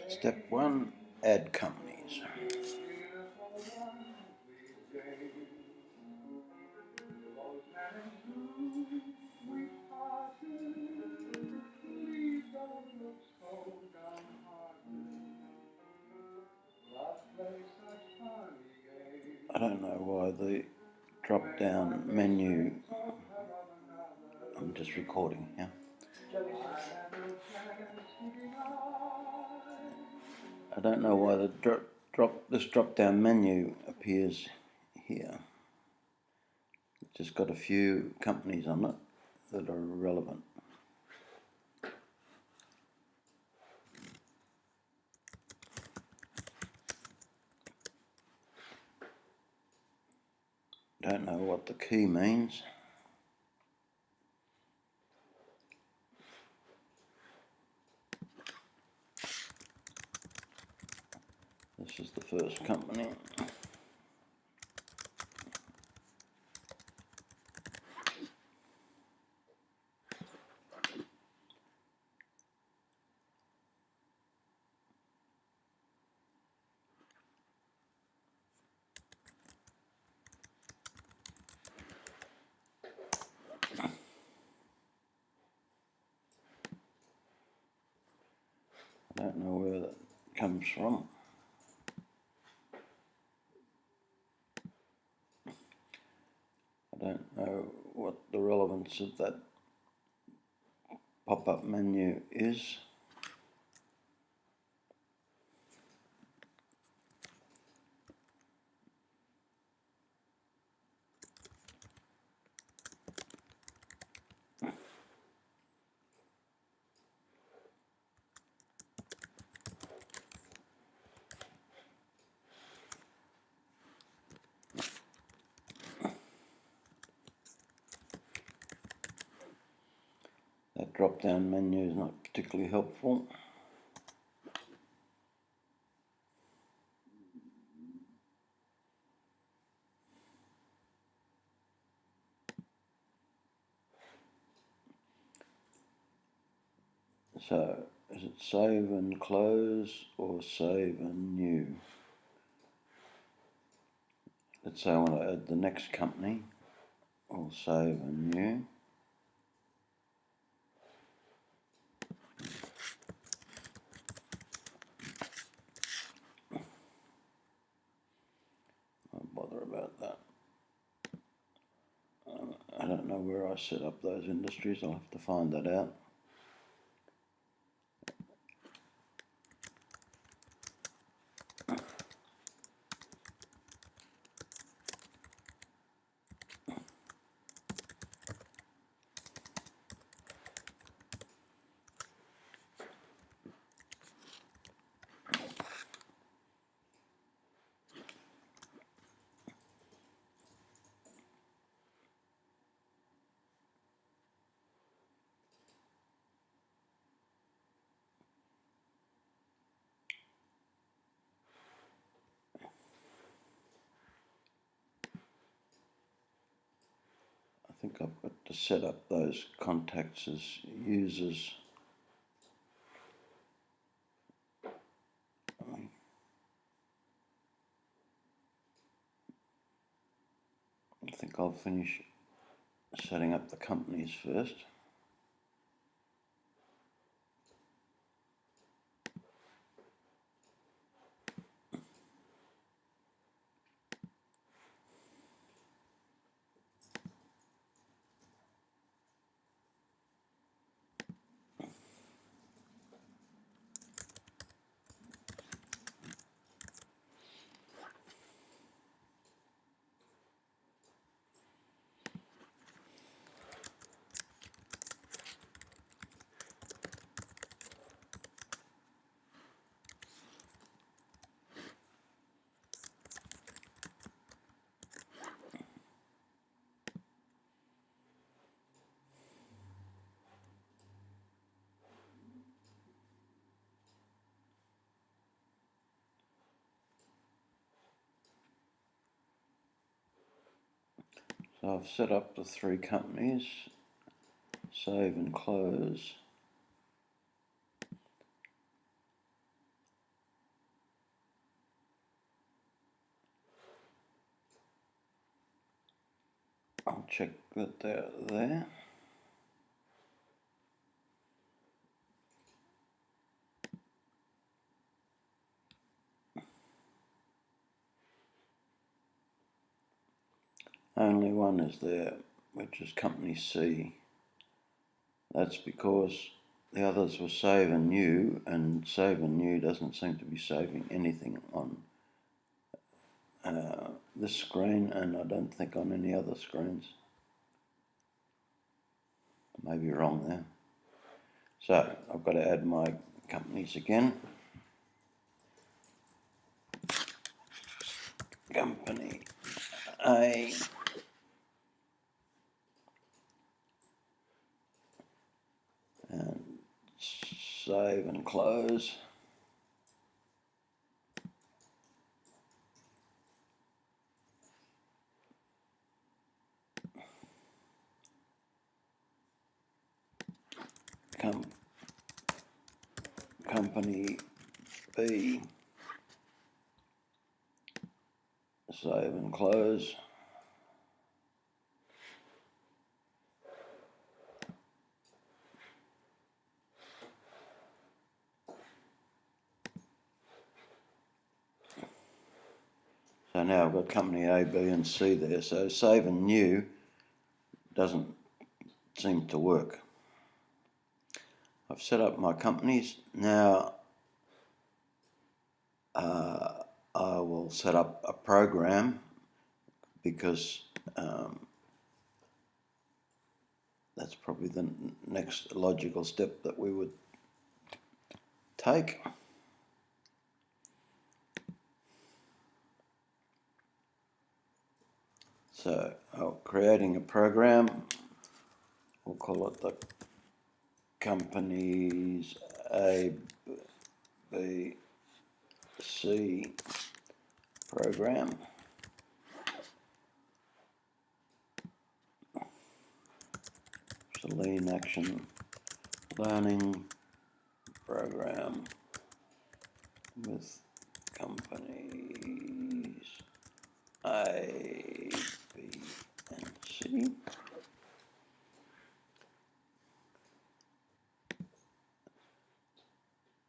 Step 1, add companies. I don't know why the drop down menu, I'm just recording here. I don't know why the this drop down menu appears here. It's just got a few companies on it that are relevant. Don't know what the key means. This is the first company. I don't know where that comes from. I don't know what the relevance of that pop-up menu is. That drop-down menu is not particularly helpful. So, is it save and close or save and new? Let's say I want to add the next company, or save and new. Don't bother about that. I don't know where I set up those industries, I'll have to find that out. I think I've got to set up those contacts as users. I think I'll finish setting up the companies first. So I've set up the 3 companies, save and close. I'll check that they're there. Only one is there, which is company C. That's because the others were save and new, and save and new doesn't seem to be saving anything on this screen, and I don't think on any other screens. Maybe wrong there. So I've got to add my companies again. Company A, and save and close. Company B, save and close. So now I've got company A, B and C there. So save and new doesn't seem to work. I've set up my companies. Now I will set up a program, because that's probably the next logical step that we would take. So creating a program, we'll call it the companies A, B, C program. It's a lean action learning program with companies A, B and C.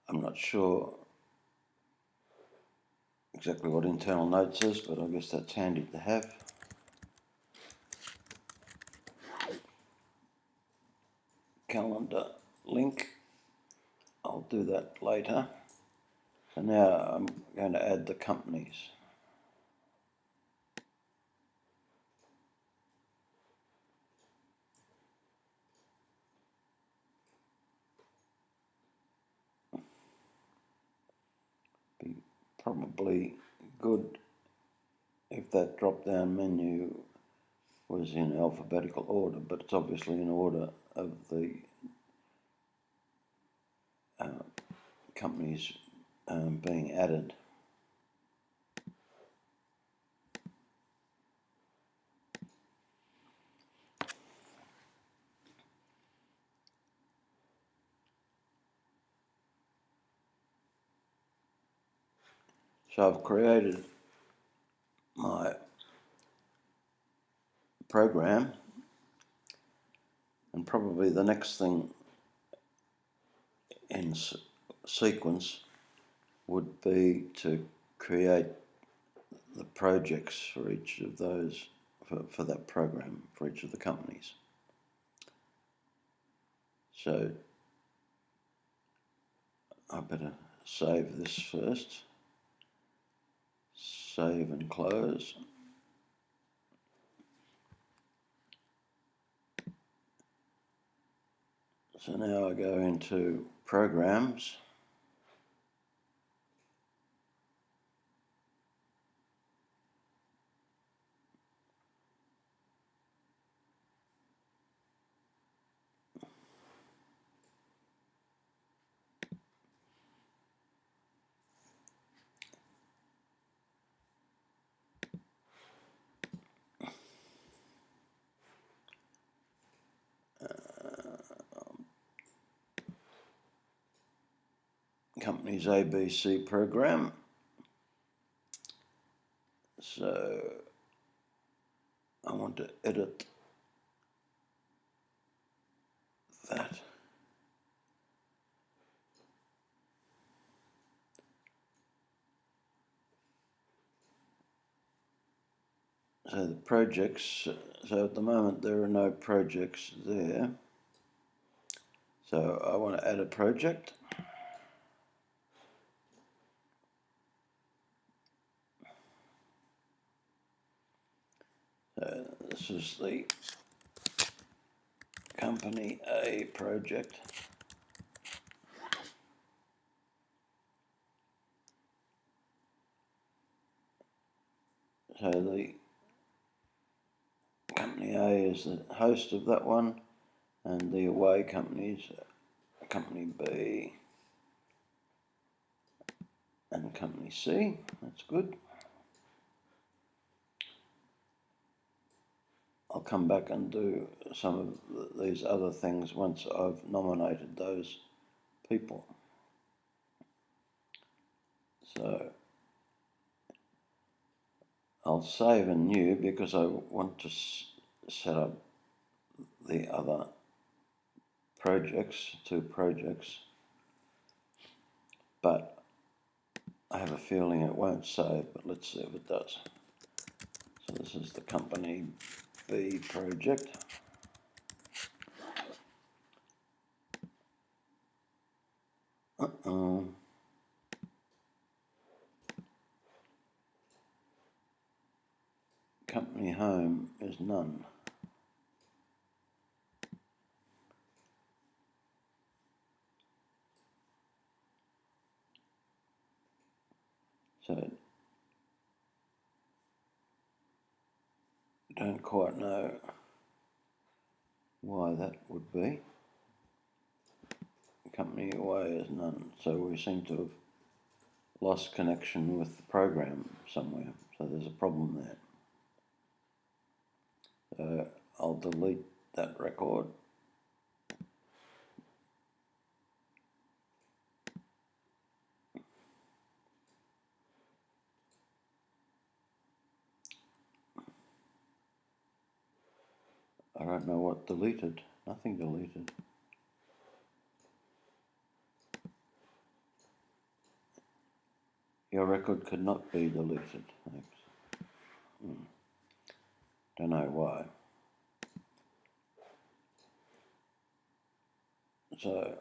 I'm not sure exactly what internal notes is, but I guess that's handy to have. Calendar link, I'll do that later. So now I'm going to add the companies. Be probably good if that drop down menu was in alphabetical order, but it's obviously in order of the companies being added. So I've created my program, and probably the next thing in sequence would be to create the projects for each of those, for that program, for each of the companies. So I better save this first. Save and close. So now I go into programs. company's ABC program. So I want to edit that. So the projects, so at the moment there are no projects there. So I want to add a project. So this is the Company A project. So the Company A is the host of that one, and the away companies, Company B and Company C. That's good. I'll come back and do some of these other things once I've nominated those people. So I'll save a new because I want to set up the other projects, 2 projects, but I have a feeling it won't save, but let's see if it does. So this is the Company B project. Company home is none. So don't quite know why that would be. Company away is none. So we seem to have lost connection with the program somewhere. So there's a problem there. So I'll delete that record. I don't know what deleted. Nothing deleted. Your record could not be deleted. Thanks. Don't know why. So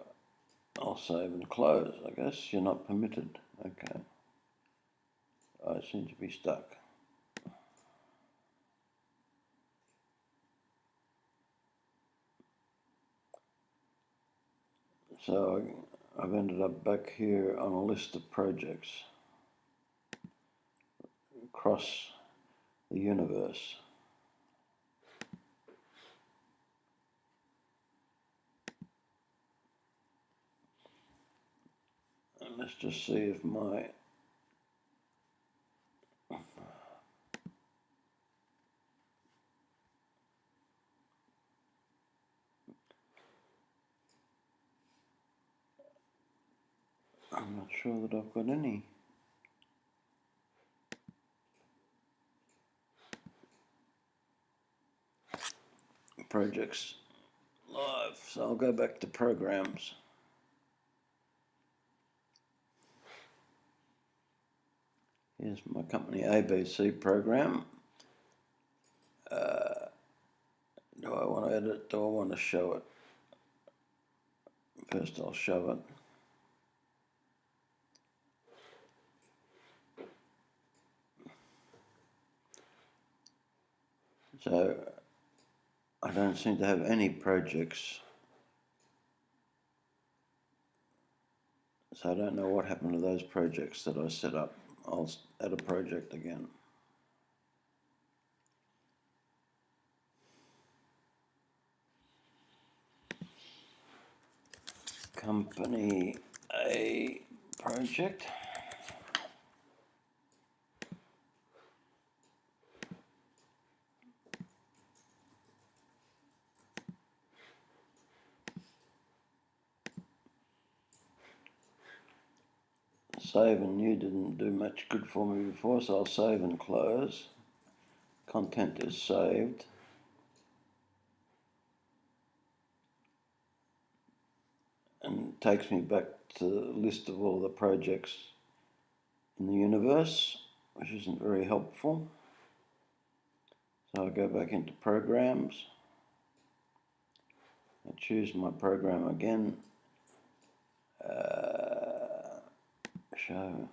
I'll save and close. I guess you're not permitted. Okay. I seem to be stuck. So I've ended up back here on a list of projects across the universe. And let's just see if my I'm not sure that I've got any projects live, so I'll go back to programs. Here's my Company ABC program. Do I want to edit? Do I want to show it? First I'll show it. So I don't seem to have any projects. So I don't know what happened to those projects that I set up. I'll add a project again. Company A project. Save and new didn't do much good for me before, so I'll save and close. Content is saved. And it takes me back to the list of all the projects in the universe, which isn't very helpful. So I'll go back into programs. I choose my program again. Show.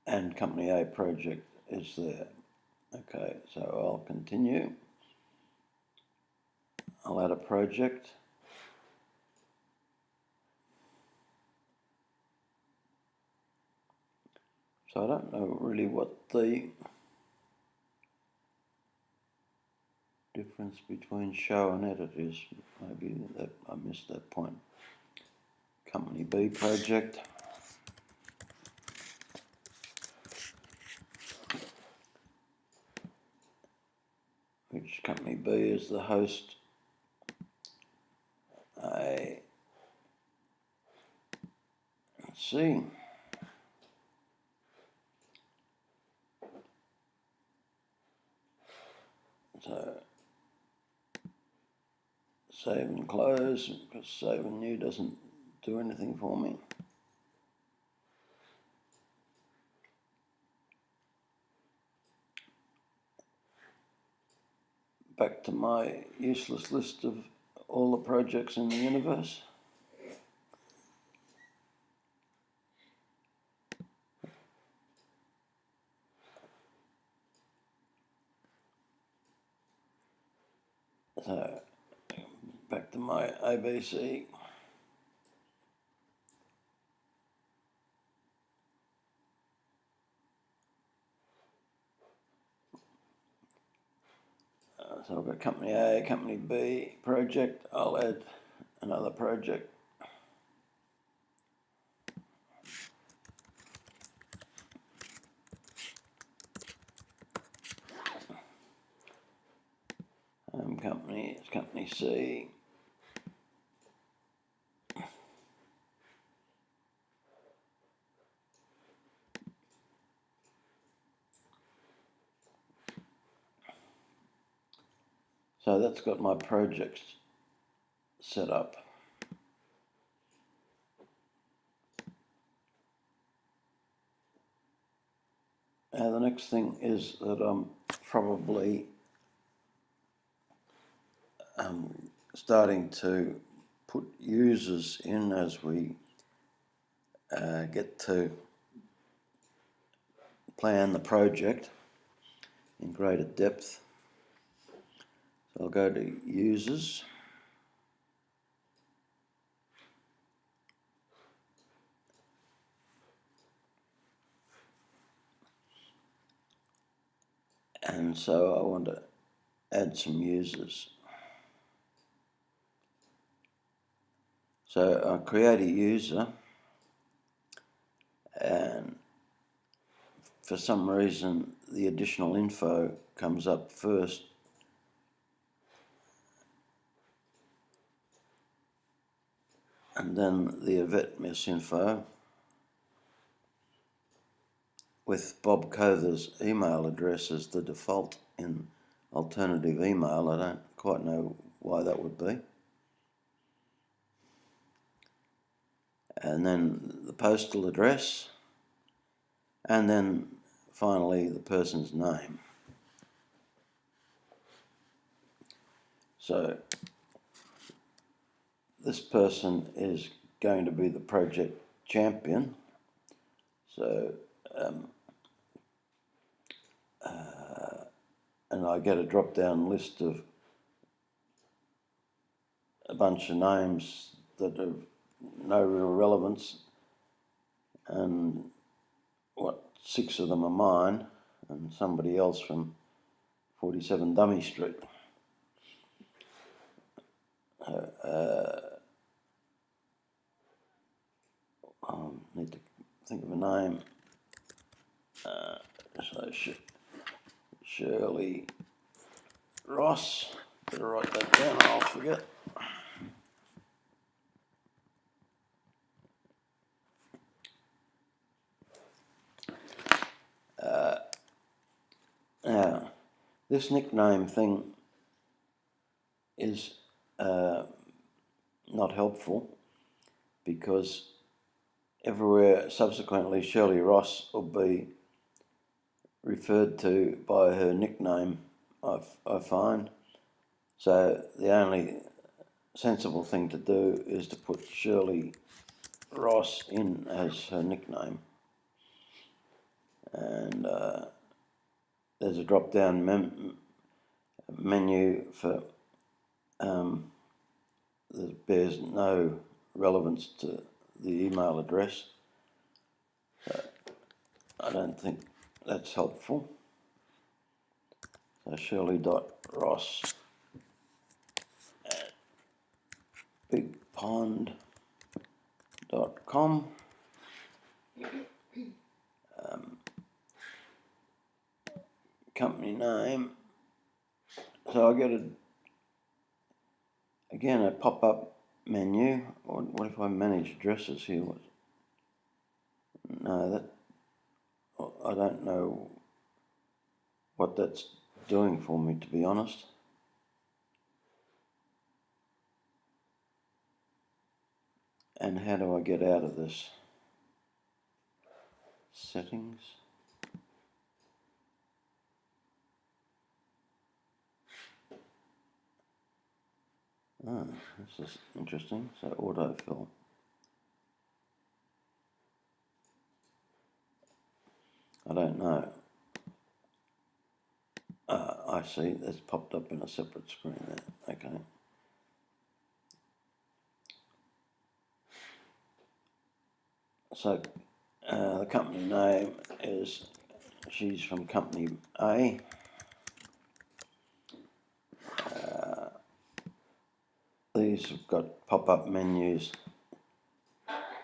And Company A project is there. Okay, so I'll continue. I'll add a project. So I don't know really what the difference between show and edit is. Maybe that I missed that point. Company B project. Which Company B is the host. Let's see. So save and close, because save and new doesn't do anything for me. Back to my useless list of all the projects in the universe. So back to my ABC. So I've got Company A, Company B project. I'll add another project. Company, it's Company C. So that's got my projects set up. Now the next thing is that I'm probably starting to put users in as we get to plan the project in greater depth. So I'll go to users. And so I want to add some users. So I create a user, and for some reason the additional info comes up first. And then the event miss info with Bob Cother's email address as the default in alternative email. I don't quite know why that would be. And then the postal address, and then finally the person's name. So this person is going to be the project champion. So and I get a drop-down list of a bunch of names that have no real relevance, and 6 of them are mine and somebody else from 47 Dummy Street. I need to think of a name. So Shirley Ross. Better write that down or I'll forget. This nickname thing is not helpful, because everywhere subsequently Shirley Ross will be referred to by her nickname, I find. So the only sensible thing to do is to put Shirley Ross in as her nickname. And there's a drop-down menu for that bears no relevance to the email address. So I don't think that's helpful. So Shirley.Ross at bigpond.com. Company name. So I get a pop-up menu. Or what if I manage addresses here? No, that I don't know what that's doing for me, to be honest. And how do I get out of this? Settings. Ah, this is interesting. So autofill. I don't know. I see. That's popped up in a separate screen there. Okay. So the company name is, she's from company A. These have got pop-up menus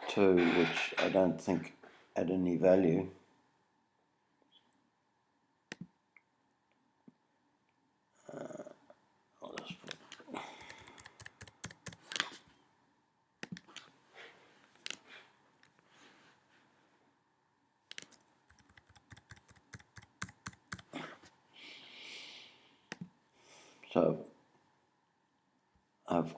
too, which I don't think add any value. I'll just put so I've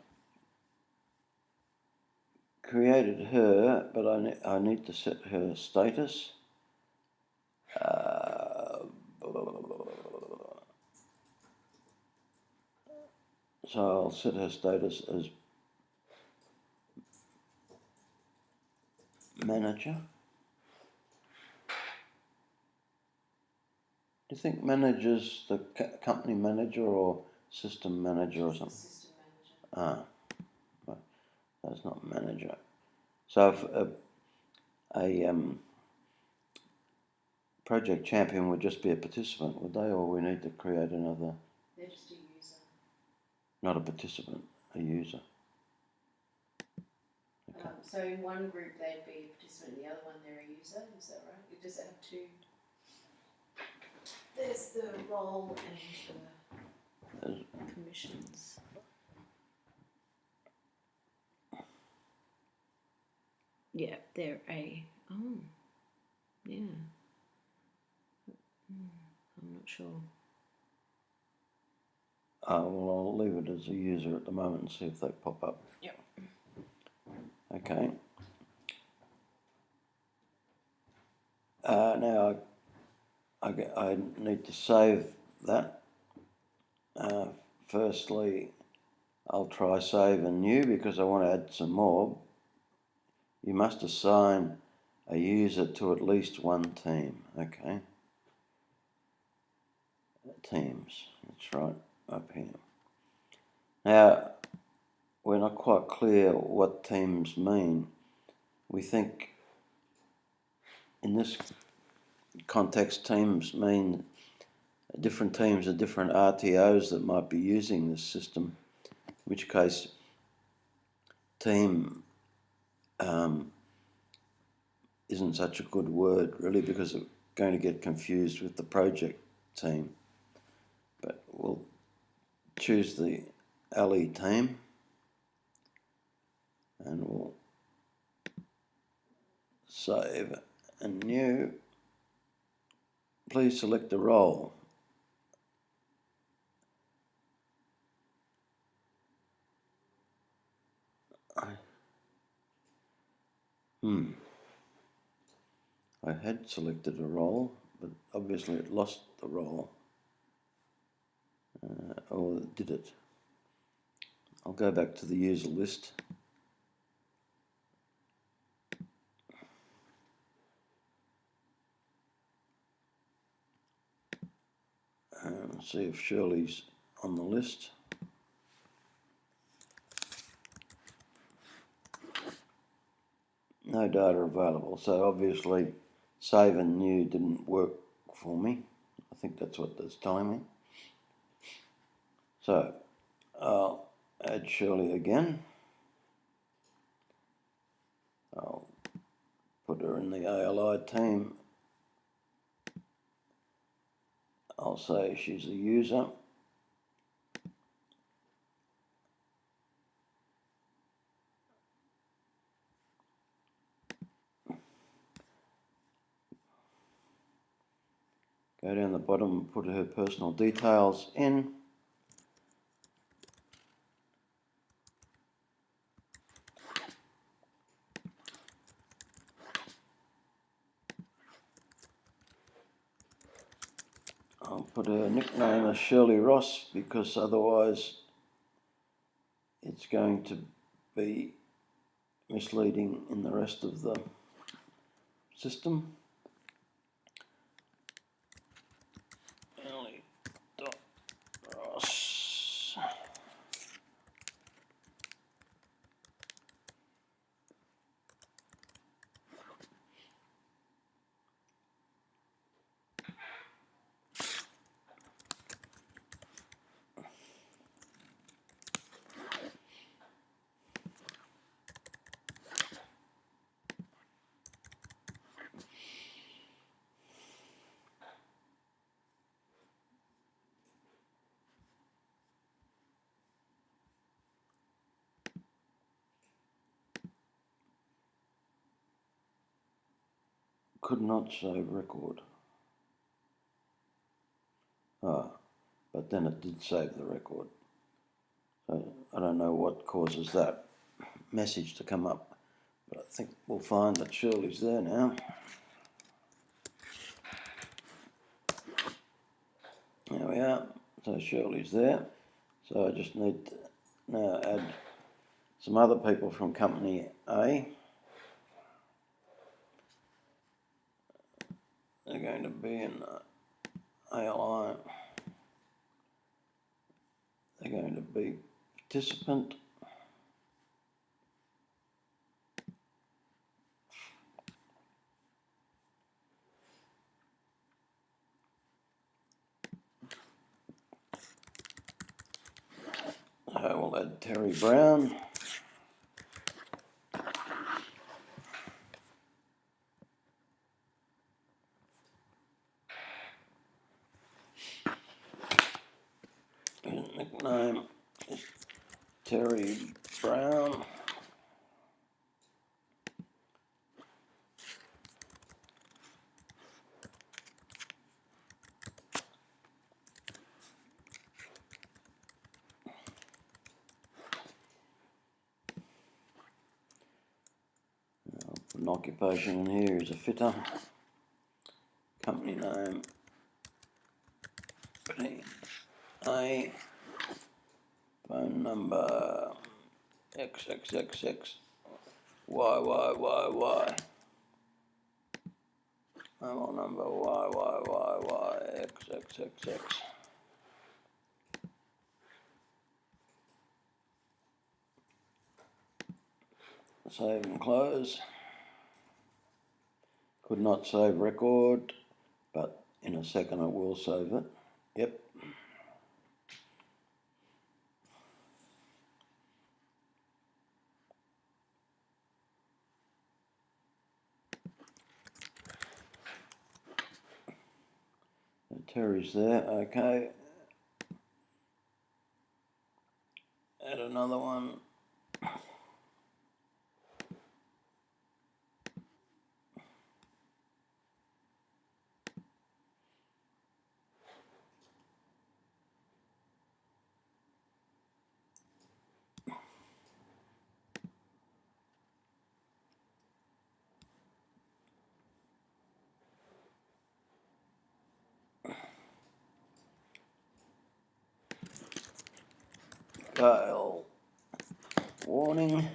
created her, but I need to set her status. So I'll set her status as manager. Do you think manager's the company manager or system manager or something? System manager. Ah, that's not manager. So if a project champion would just be a participant, would they, or we need to create another? They're just a user. Not a participant, a user. Okay. So in one group they'd be a participant, in the other one they're a user. Is that right? Does it have two? There's the role and the permissions. Yeah, they're a. Oh, yeah. I'm not sure. Well, I'll leave it as a user at the moment and see if they pop up. Yep. Okay. Now I need to save that. Firstly, I'll try save and new because I want to add some more. You must assign a user to at least one team. Okay. Teams. That's right, up here. Now, we're not quite clear what teams mean. We think in this context teams mean different teams are different RTOs that might be using this system, in which case team isn't such a good word really, because it's going to get confused with the project team. But we'll choose the alley team and we'll save and new. Please select a role. I had selected a role, but obviously it lost the role. Or did it? I'll go back to the user list. And see if Shirley's on the list. No data available, so obviously save and new didn't work for me. I think that's what that's telling me. So I'll add Shirley again. I'll put her in the ALI team. I'll say she's a user. Go down the bottom and put her personal details in. I'll put her nickname as Shirley Ross because otherwise it's going to be misleading in the rest of the system. Ross. Could not save record. But then it did save the record. So I don't know what causes that message to come up, but I think we'll find that Shirley's there now. There we are. So Shirley's there. So I just need to now add some other people from company A. They're going to be in ALI. They're going to be participant. I will add Terry Brown. His nickname is Terry Brown. I'll put an occupation in here as a fitter. Company name A. Phone number XXXX YYYY. Mobile number YYYY XXXX. Save and close. Could not save record, but in a second I will save it. Yep. Terry's there, okay. Add another one. fail warning.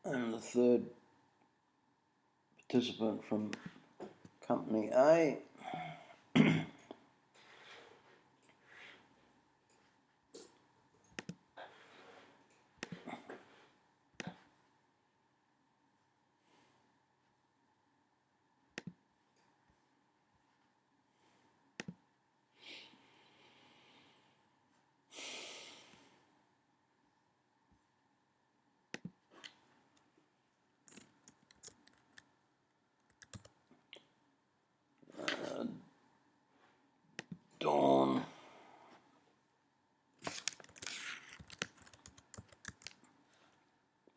And the third participant from company A. Dawn.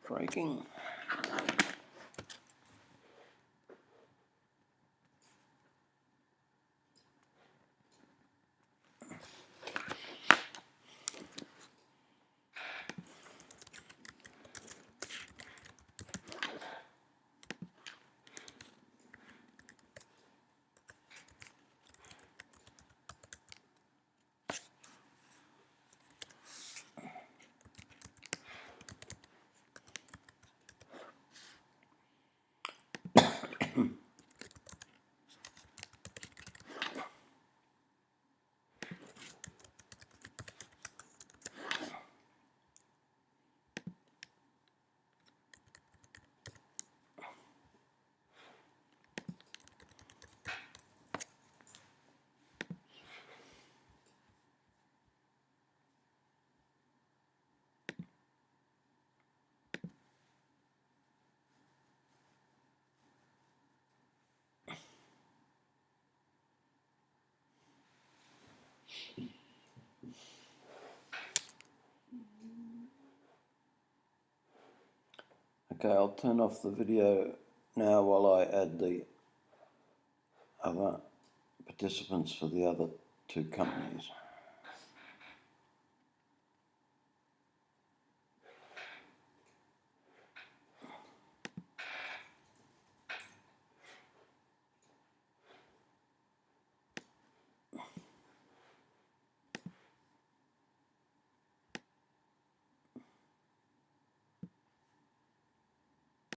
Braking. Okay, I'll turn off the video now while I add the other participants for the other two companies.